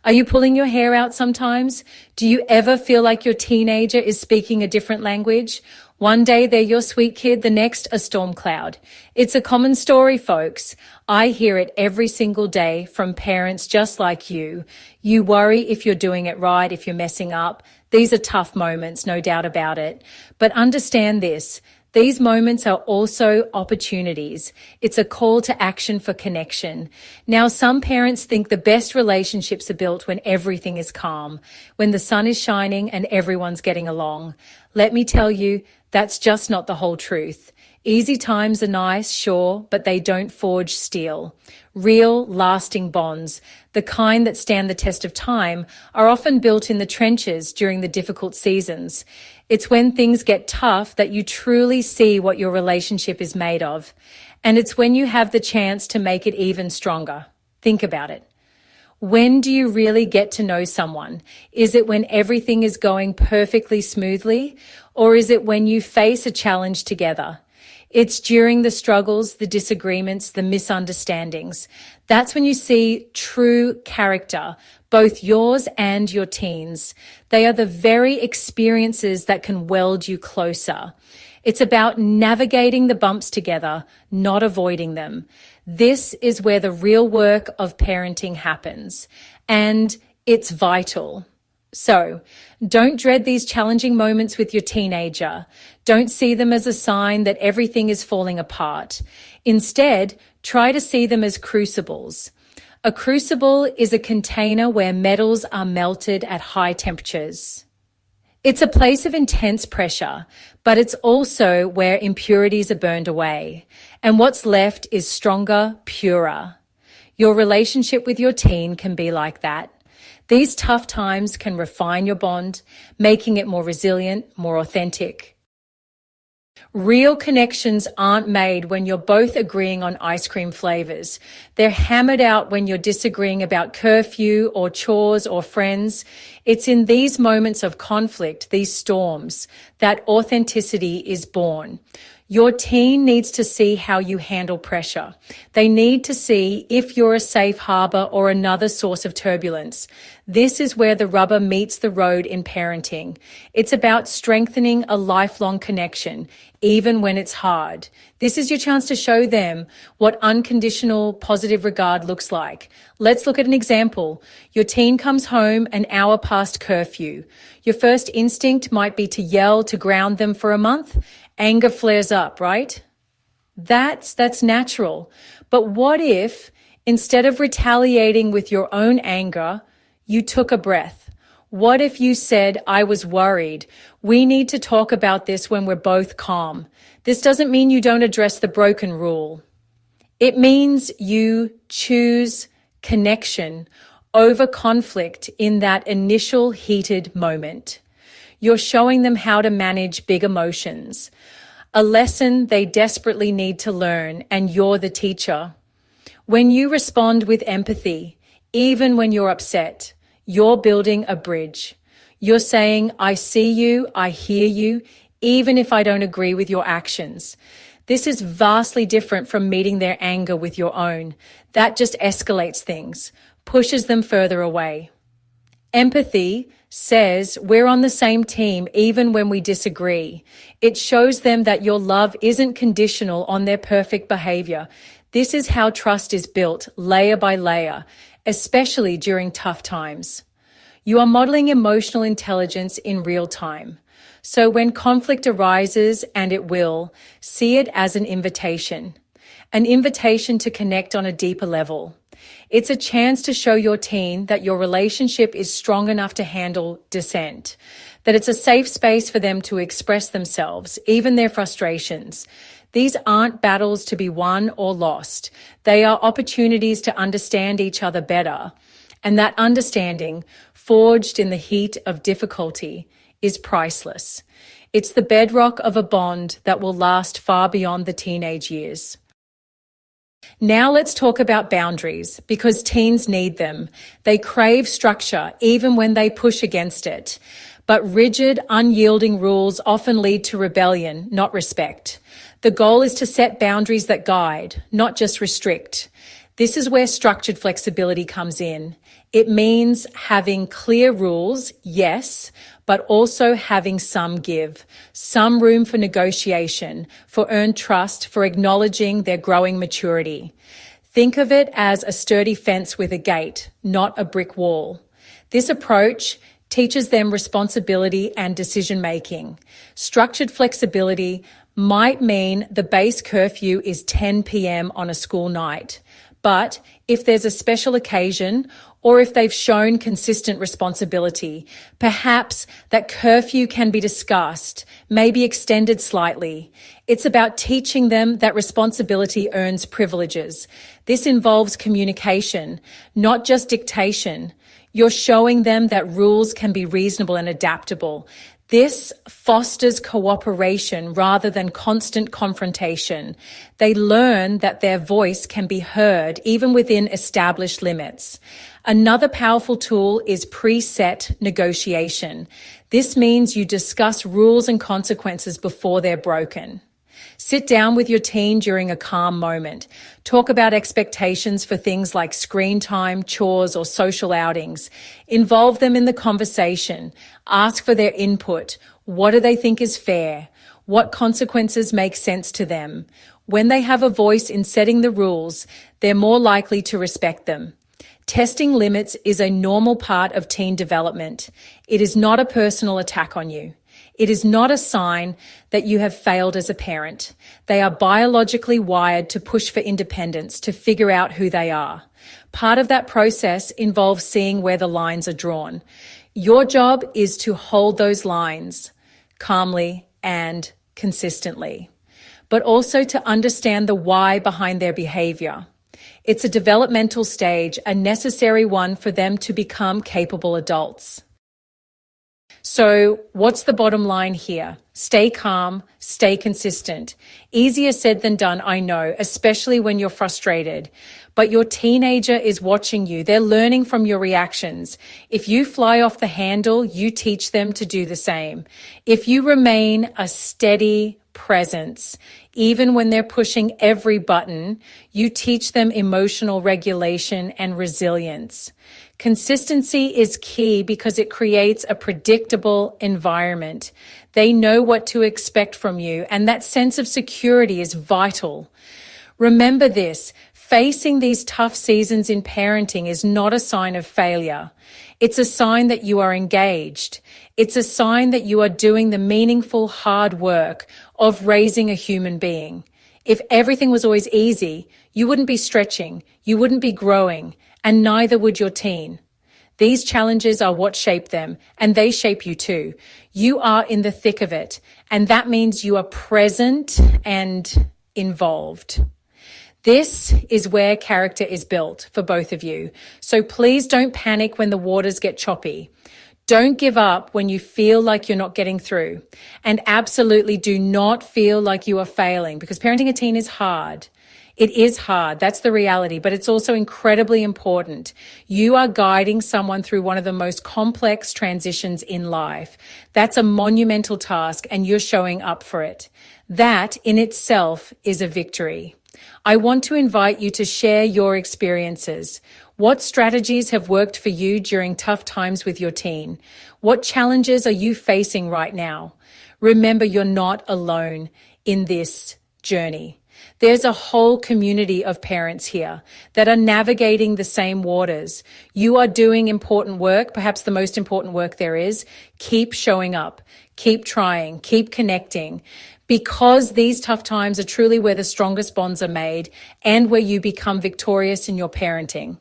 Are you pulling your hair out sometimes? Do you ever feel like your teenager is speaking a different language? One day they're your sweet kid, the next a storm cloud. It's a common story, folks. I hear it every single day from parents just like you. You worry if you're doing it right, if you're messing up. These are tough moments, no doubt about it. But understand this. These moments are also opportunities. It's a call to action for connection. Now, some parents think the best relationships are built when everything is calm, when the sun is shining and everyone's getting along. Let me tell you, that's just not the whole truth. Easy times are nice, sure, but they don't forge steel. Real, lasting bonds, the kind that stand the test of time, are often built in the trenches during the difficult seasons. It's when things get tough that you truly see what your relationship is made of. And it's when you have the chance to make it even stronger. Think about it. When do you really get to know someone? Is it when everything is going perfectly smoothly? Or is it when you face a challenge together? It's during the struggles, the disagreements, the misunderstandings. That's when you see true character, both yours and your teens. They are the very experiences that can weld you closer. It's about navigating the bumps together, not avoiding them. This is where the real work of parenting happens, and it's vital. So, don't dread these challenging moments with your teenager. Don't see them as a sign that everything is falling apart. Instead, try to see them as crucibles. A crucible is a container where metals are melted at high temperatures. It's a place of intense pressure, but it's also where impurities are burned away. And what's left is stronger, purer. Your relationship with your teen can be like that. These tough times can refine your bond, making it more resilient, more authentic. Real connections aren't made when you're both agreeing on ice cream flavors. They're hammered out when you're disagreeing about curfew or chores or friends. It's in these moments of conflict, these storms, that authenticity is born. Your teen needs to see how you handle pressure. They need to see if you're a safe harbor or another source of turbulence. This is where the rubber meets the road in parenting. It's about strengthening a lifelong connection, even when it's hard. This is your chance to show them what unconditional positive regard looks like. Let's look at an example. Your teen comes home an hour past curfew. Your first instinct might be to yell to ground them for a month. Anger flares up, right? That's natural. But what if, instead of retaliating with your own anger, you took a breath? What if you said, I was worried. We need to talk about this when we're both calm. This doesn't mean you don't address the broken rule. It means you choose connection over conflict in that initial heated moment. You're showing them how to manage big emotions, a lesson they desperately need to learn, and you're the teacher. When you respond with empathy, even when you're upset, you're building a bridge. You're saying, I see you, I hear you, even if I don't agree with your actions. This is vastly different from meeting their anger with your own. That just escalates things, pushes them further away. Empathy says we're on the same team even when we disagree. It shows them that your love isn't conditional on their perfect behavior. This is how trust is built, layer by layer, especially during tough times. You are modeling emotional intelligence in real time. So when conflict arises, and it will, see it as an invitation to connect on a deeper level. It's a chance to show your teen that your relationship is strong enough to handle dissent, that it's a safe space for them to express themselves, even their frustrations. These aren't battles to be won or lost. They are opportunities to understand each other better. And that understanding, forged in the heat of difficulty, is priceless. It's the bedrock of a bond that will last far beyond the teenage years. Now let's talk about boundaries, because teens need them. They crave structure even when they push against it. But rigid, unyielding rules often lead to rebellion, not respect. The goal is to set boundaries that guide, not just restrict. This is where structured flexibility comes in. It means having clear rules, yes, but also having some give, some room for negotiation, for earned trust, for acknowledging their growing maturity. Think of it as a sturdy fence with a gate, not a brick wall. This approach teaches them responsibility and decision-making. Structured flexibility might mean the base curfew is 10 p.m. on a school night. But if there's a special occasion, or if they've shown consistent responsibility, perhaps that curfew can be discussed, maybe extended slightly. It's about teaching them that responsibility earns privileges. This involves communication, not just dictation. You're showing them that rules can be reasonable and adaptable. This fosters cooperation rather than constant confrontation. They learn that their voice can be heard even within established limits. Another powerful tool is preset negotiation. This means you discuss rules and consequences before they're broken. Sit down with your teen during a calm moment. Talk about expectations for things like screen time, chores, or social outings. Involve them in the conversation. Ask for their input. What do they think is fair? What consequences make sense to them? When they have a voice in setting the rules, they're more likely to respect them. Testing limits is a normal part of teen development. It is not a personal attack on you. It is not a sign that you have failed as a parent. They are biologically wired to push for independence, to figure out who they are. Part of that process involves seeing where the lines are drawn. Your job is to hold those lines calmly and consistently, but also to understand the why behind their behavior. It's a developmental stage, a necessary one for them to become capable adults. So what's the bottom line here? Stay calm, stay consistent. Easier said than done, I know, especially when you're frustrated. But your teenager is watching you. They're learning from your reactions. If you fly off the handle, you teach them to do the same. If you remain a steady presence, even when they're pushing every button, you teach them emotional regulation and resilience. Consistency is key because it creates a predictable environment. They know what to expect from you, and that sense of security is vital. Remember this, facing these tough seasons in parenting is not a sign of failure. It's a sign that you are engaged. It's a sign that you are doing the meaningful, hard work of raising a human being. If everything was always easy, you wouldn't be stretching, you wouldn't be growing, and neither would your teen. These challenges are what shape them, and they shape you too. You are in the thick of it, and that means you are present and involved. This is where character is built for both of you. So please don't panic when the waters get choppy. Don't give up when you feel like you're not getting through. And absolutely do not feel like you are failing, because parenting a teen is hard. It is hard. That's the reality, but it's also incredibly important. You are guiding someone through one of the most complex transitions in life. That's a monumental task, and you're showing up for it. That in itself is a victory. I want to invite you to share your experiences. What strategies have worked for you during tough times with your teen? What challenges are you facing right now? Remember, you're not alone in this journey. There's a whole community of parents here that are navigating the same waters. You are doing important work, perhaps the most important work there is. Keep showing up, keep trying, keep connecting, because these tough times are truly where the strongest bonds are made and where you become victorious in your parenting.